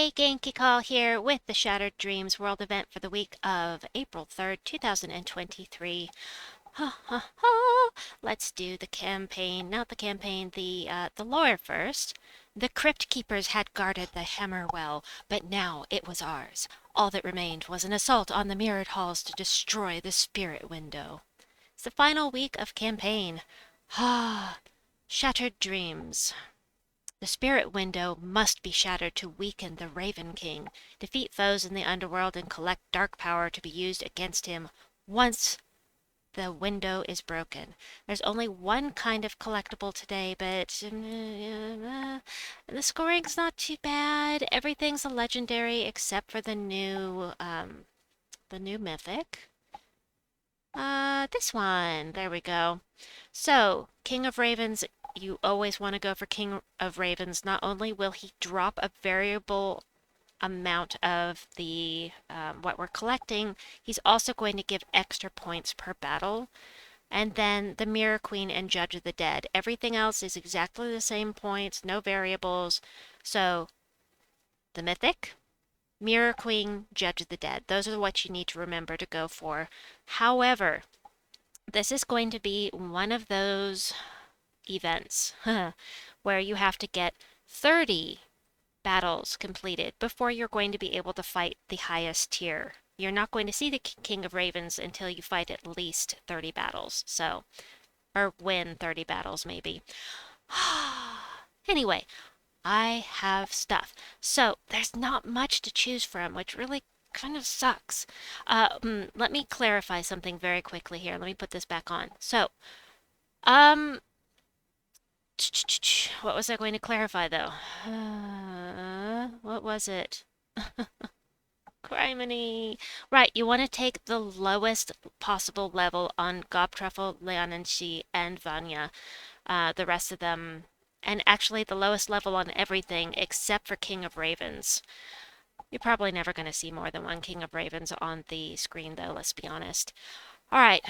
Hey, Genki Call here with the Shattered Dreams World event for the week of April 3rd, 2023. Ha ha ha! Let's do the campaign, not the campaign, the lore first. The Crypt Keepers had guarded the Hammer Well, but now it was ours. All that remained was an assault on the mirrored halls to destroy the Spirit Window. It's the final week of campaign. Ah, Shattered Dreams. The Spirit Window must be shattered to weaken the Raven King, defeat foes in the underworld, and collect dark power to be used against him once the window is broken. There's only one kind of collectible today, but the scoring's not too bad. Everything's a legendary except for the new mythic. This one. There we go. So, King of Ravens, you always want to go for King of Ravens. Not only will he drop a variable amount of the what we're collecting, he's also going to give extra points per battle. And then the Mirror Queen and Judge of the Dead. Everything else is exactly the same points, no variables. So, the Mythic, Mirror Queen, Judge of the Dead. Those are what you need to remember to go for. However, this is going to be one of those events where you have to get 30 battles completed before you're going to be able to fight the highest tier. You're not going to see the King of Ravens until you fight at least 30 battles, so, or win 30 battles maybe. Anyway, I have stuff. So there's not much to choose from, which really kind of sucks. Let me clarify something very quickly here. Let me put this back on. So, um, what was I going to clarify though? What was it? Criminy. Right, you want to take the lowest possible level on Gobtruffle, Leonanshi, and Vanya. The rest of them, and actually the lowest level on everything except for King of Ravens. You're probably never going to see more than one King of Ravens on the screen though, let's be honest. Alright,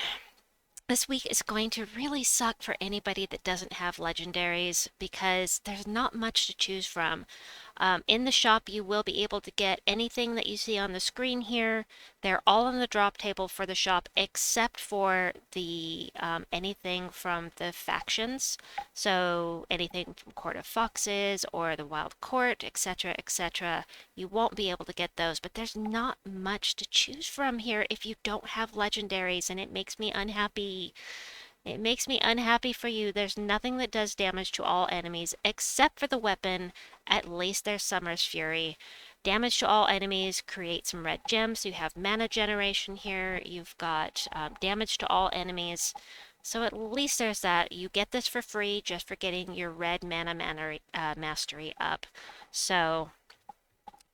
this week is going to really suck for anybody that doesn't have legendaries because there's not much to choose from. In the shop, you will be able to get anything that you see on the screen here. They're all on the drop table for the shop except for the anything from the factions. So anything from Court of Foxes or the Wild Court, etc., etc. You won't be able to get those, but there's not much to choose from here if you don't have legendaries, and it makes me unhappy. It makes me unhappy for you. There's nothing that does damage to all enemies except for the weapon. At least there's Summer's Fury. Damage to all enemies, create some red gems. So you have mana generation here. You've got damage to all enemies. So at least there's that. You get this for free just for getting your red mana mastery up. So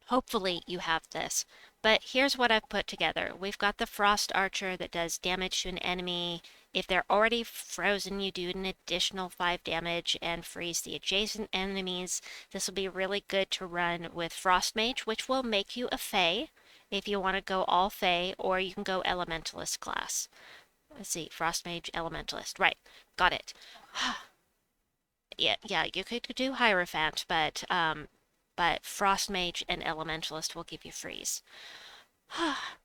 hopefully you have this. But here's what I've put together. We've got the Frost Archer that does damage to an enemy. If they're already frozen, you do an additional 5 damage and freeze the adjacent enemies. This will be really good to run with Frostmage, which will make you a Fae if you want to go all Fae, or you can go Elementalist class. Let's see, Frostmage, Elementalist. Right, got it. Yeah, you could do Hierophant, but Frostmage and Elementalist will give you freeze.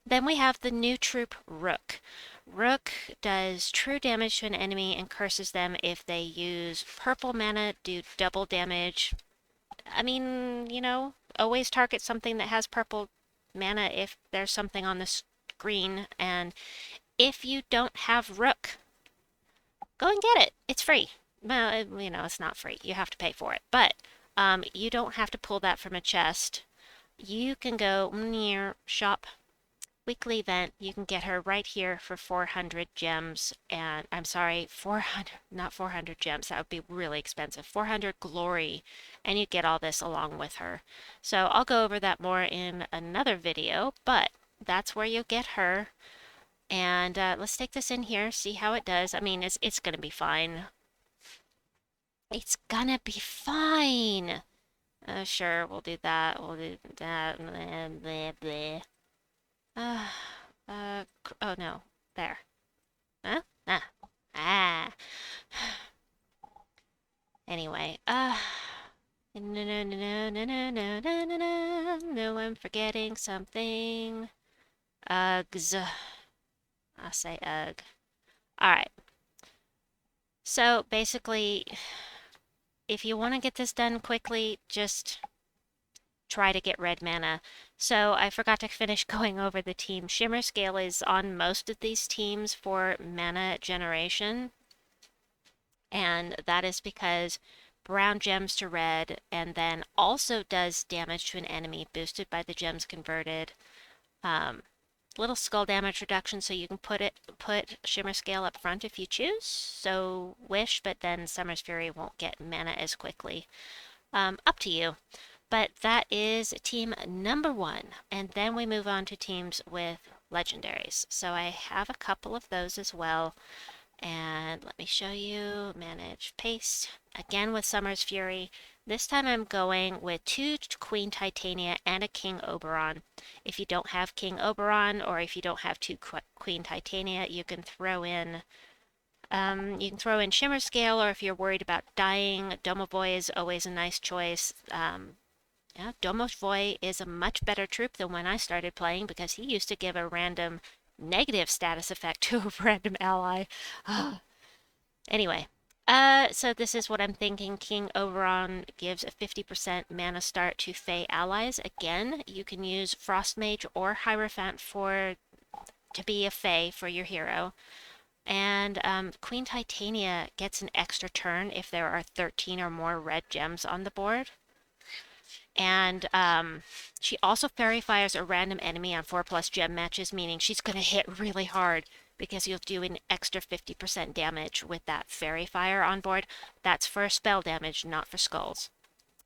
Then we have the new troop Rukh. Rukh does true damage to an enemy and curses them if they use purple mana, do double damage. I mean, you know, always target something that has purple mana if there's something on the screen. And if you don't have Rukh, go and get it. It's free. Well, you know, it's not free. You have to pay for it. But you don't have to pull that from a chest. You can go near shop weekly event. You can get her right here for 400 gems. And I'm sorry, 400, not 400 gems. That would be really expensive. 400 glory. And you get all this along with her. So I'll go over that more in another video. But that's where you'll get her. And let's take this in here, see how it does. I mean, it's going to be fine. It's gonna be fine. Sure, we'll do that. We'll do that. Blah, blah, blah. Oh no. There. Huh? Ah. Anyway, No, no, no, no, no, no, no, no, no, no, I'm forgetting something. Uggs. I say ugh. Alright, so basically, if you want to get this done quickly, just try to get red mana. So I forgot to finish going over the team. Shimmerscale is on most of these teams for mana generation, and that is because brown gems to red, and then also does damage to an enemy boosted by the gems converted. Um, little skull damage reduction, so you can put Shimmerscale up front if you choose. So wish, but then Summer's Fury won't get mana as quickly. Up to you. But that is team number 1. And then we move on to teams with legendaries. So I have a couple of those as well. And let me show you. Manage paste. Again with Summer's Fury. This time I'm going with 2 Queen Titania and a King Oberron. If you don't have King Oberron, or if you don't have 2 Queen Titania, you can throw in Shimmerscale, or if you're worried about dying, Domovoy is always a nice choice. Yeah, Domovoy is a much better troop than when I started playing because he used to give a random negative status effect to a random ally. Anyway, so this is what I'm thinking. King Oberon gives a 50% mana start to Fey allies. Again, you can use Frostmage or Hierophant to be a Fey for your hero. And Queen Titania gets an extra turn if there are 13 or more red gems on the board. And she also fairy fires a random enemy on 4+ gem matches, meaning she's going to hit really hard because you'll do an extra 50% damage with that fairy fire on board. That's for spell damage, not for skulls.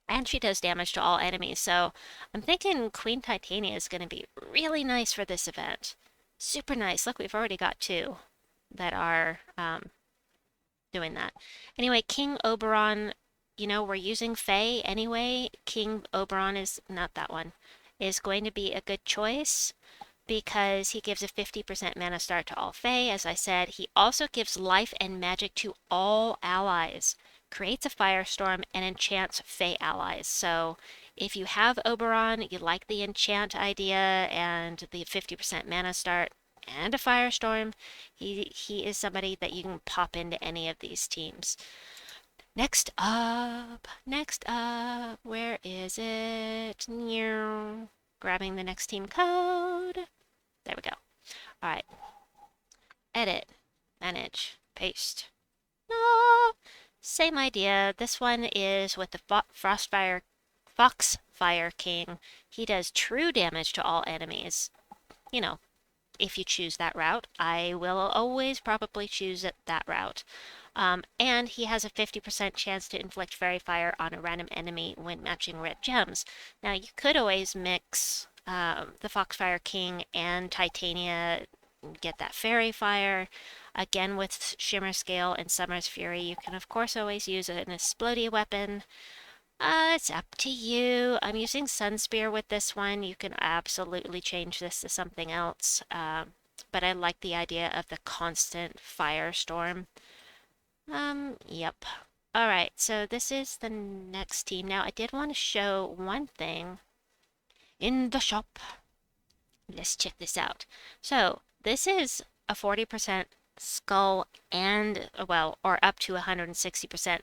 And she does damage to all enemies, so I'm thinking Queen Titania is going to be really nice for this event. Super nice. Look, we've already got 2 that are doing that. Anyway, King Oberon, we're using Fae anyway. King Oberon is not that one, is going to be a good choice because he gives a 50% mana start to all Fae. As I said, he also gives life and magic to all allies, creates a firestorm, and enchants Fae allies. So if you have Oberon, you like the enchant idea and the 50% mana start, and a firestorm, he is somebody that you can pop into any of these teams. Next up, where is it? Grabbing the next team code. There we go. All right, edit, manage, paste. No, same idea. This one is with the Foxfire King. He does true damage to all enemies. You know, if you choose that route. I will always probably choose that route. And he has a 50% chance to inflict Fairy Fire on a random enemy when matching red gems. Now, you could always mix the Foxfire King and Titania, get that Fairy Fire. Again, with Shimmerscale and Summer's Fury, you can, of course, always use an Explodey weapon. It's up to you. I'm using Sunspear with this one. You can absolutely change this to something else. But I like the idea of the constant firestorm. Yep. All right, so this is the next team. Now, I did want to show one thing in the shop. Let's check this out. So, this is a 40% skull and, well, or up to 160%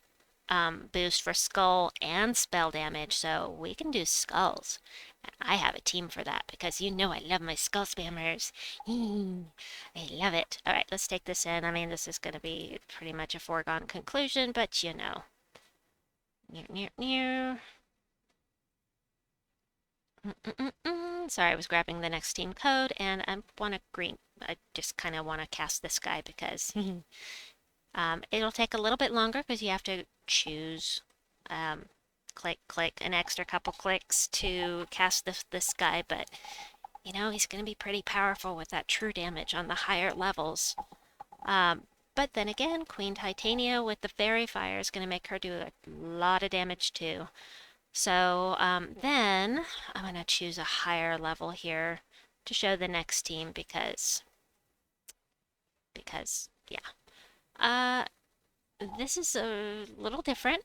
boost for skull and spell damage, so we can do skulls. I have a team for that because you know I love my skull spammers. I love it. All right, let's take this in. I mean, this is going to be pretty much a foregone conclusion, but you know. Sorry, I was grabbing the next team code, and I want to green. I just kind of want to cast this guy because it'll take a little bit longer because you have to choose, click, click, an extra couple clicks to cast this guy, but he's going to be pretty powerful with that true damage on the higher levels. But then again, Queen Titania with the Fairy Fire is going to make her do a lot of damage too. So then I'm going to choose a higher level here to show the next team because yeah. This is a little different.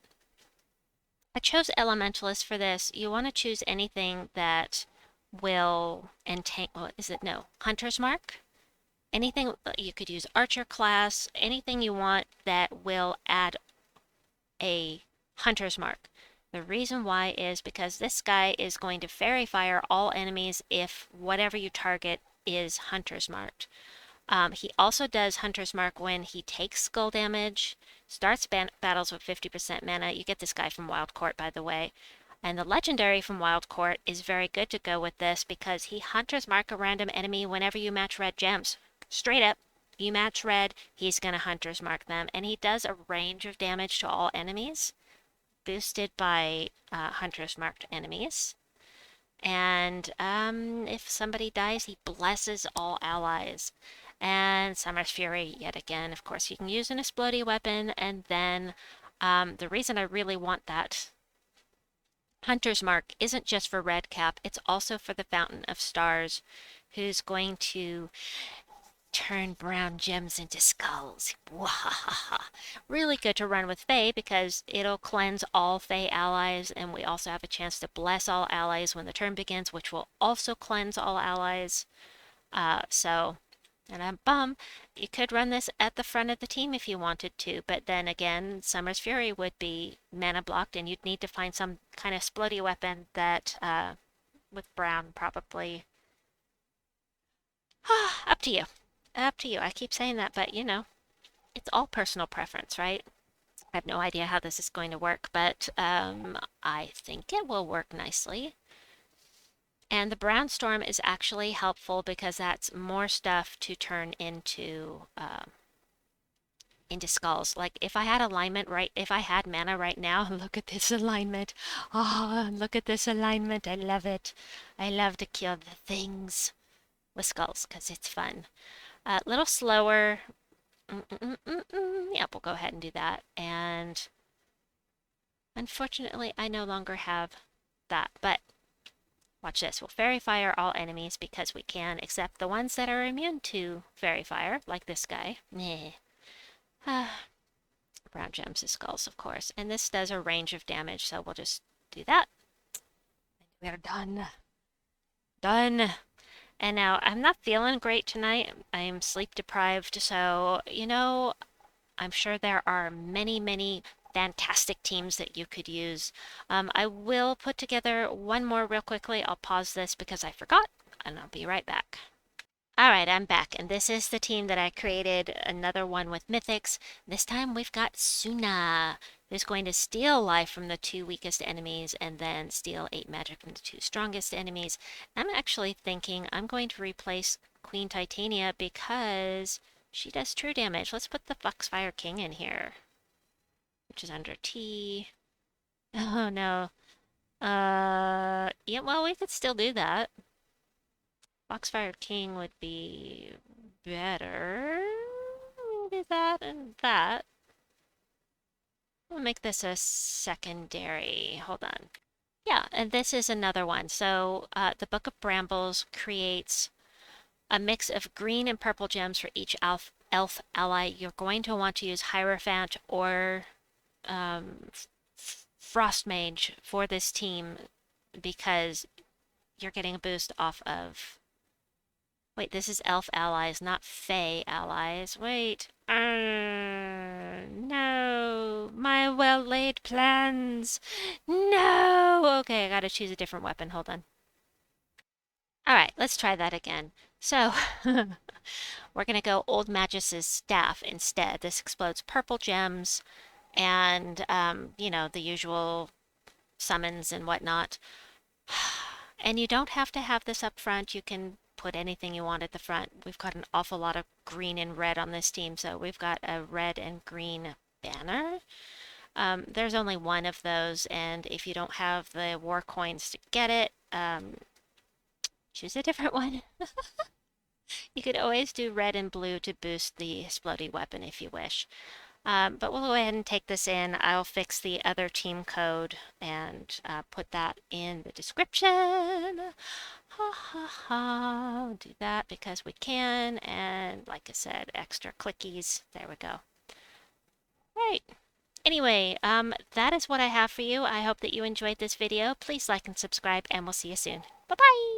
I chose Elementalist for this. You want to choose anything that will entangle, what is it? No, Hunter's Mark. Anything, you could use Archer class, anything you want that will add a Hunter's Mark. The reason why is because this guy is going to Fairy Fire all enemies if whatever you target is Hunter's Marked. He also does Hunter's Mark when he takes skull damage, starts battles with 50% mana. You get this guy from Wild Court, by the way. And the Legendary from Wild Court is very good to go with this because he Hunter's Mark a random enemy whenever you match red gems. Straight up, you match red, he's going to Hunter's Mark them. And he does a range of damage to all enemies, boosted by Hunter's Marked enemies. And if somebody dies, he blesses all allies. And Summer's Fury, yet again, of course, you can use an exploding weapon. And then the reason I really want that Hunter's Mark isn't just for Red Cap, it's also for the Fountain of Stars, who's going to turn brown gems into skulls. Wahahaha. Really good to run with Fae because it'll cleanse all Fae allies, and we also have a chance to bless all allies when the turn begins, which will also cleanse all allies. And I'm bummed. You could run this at the front of the team if you wanted to, but then again, Summer's Fury would be mana blocked, and you'd need to find some kind of splitty weapon that, with brown, probably. Up to you. Up to you. I keep saying that, but you know, it's all personal preference, right? I have no idea how this is going to work, but I think it will work nicely. And the brown storm is actually helpful because that's more stuff to turn into skulls. Like if I had alignment right, if I had mana right now, look at this alignment. Oh, look at this alignment. I love it. I love to kill the things with skulls because it's fun. A little slower. Yep, we'll go ahead and do that. And unfortunately, I no longer have that, but watch this. We'll Fairy Fire all enemies because we can, except the ones that are immune to Fairy Fire, like this guy. Brown gems is skulls, of course. And this does a range of damage, so we'll just do that. And we're done. Done. And now, I'm not feeling great tonight. I'm sleep deprived, so, you know, I'm sure there are many, many fantastic teams that you could use. I will put together one more real quickly. I'll pause this because I forgot, and I'll be right back. All right, I'm back, and this is the team that I created, another one with Mythics. This time we've got Suna, who's going to steal life from the 2 weakest enemies and then steal 8 magic from the 2 strongest enemies. I'm actually thinking I'm going to replace Queen Titania because she does true damage. Let's put the Foxfire King in here, which is under T. Oh no. Yeah, well, we could still do that. Foxfire King would be better. Maybe that and that. We'll make this a secondary. Hold on. Yeah, and this is another one. So the Book of Brambles creates a mix of green and purple gems for each elf ally. You're going to want to use Hierophant or Frostmage for this team because you're getting a boost off of... Wait, this is elf allies, not fae allies. Wait. No. My well-laid plans. No. Okay, I gotta choose a different weapon. Hold on. All right, let's try that again. So, we're gonna go Old Magus's Staff instead. This explodes purple gems and, you know, the usual summons and whatnot. And you don't have to have this up front. You can put anything you want at the front. We've got an awful lot of green and red on this team, so we've got a red and green banner. There's only one of those, and if you don't have the war coins to get it, choose a different one. You could always do red and blue to boost the exploding weapon if you wish. But we'll go ahead and take this in. I'll fix the other team code and put that in the description. Ha ha ha. We'll do that because we can. And like I said, extra clickies. There we go. Right. Anyway, that is what I have for you. I hope that you enjoyed this video. Please like and subscribe, and we'll see you soon. Bye-bye!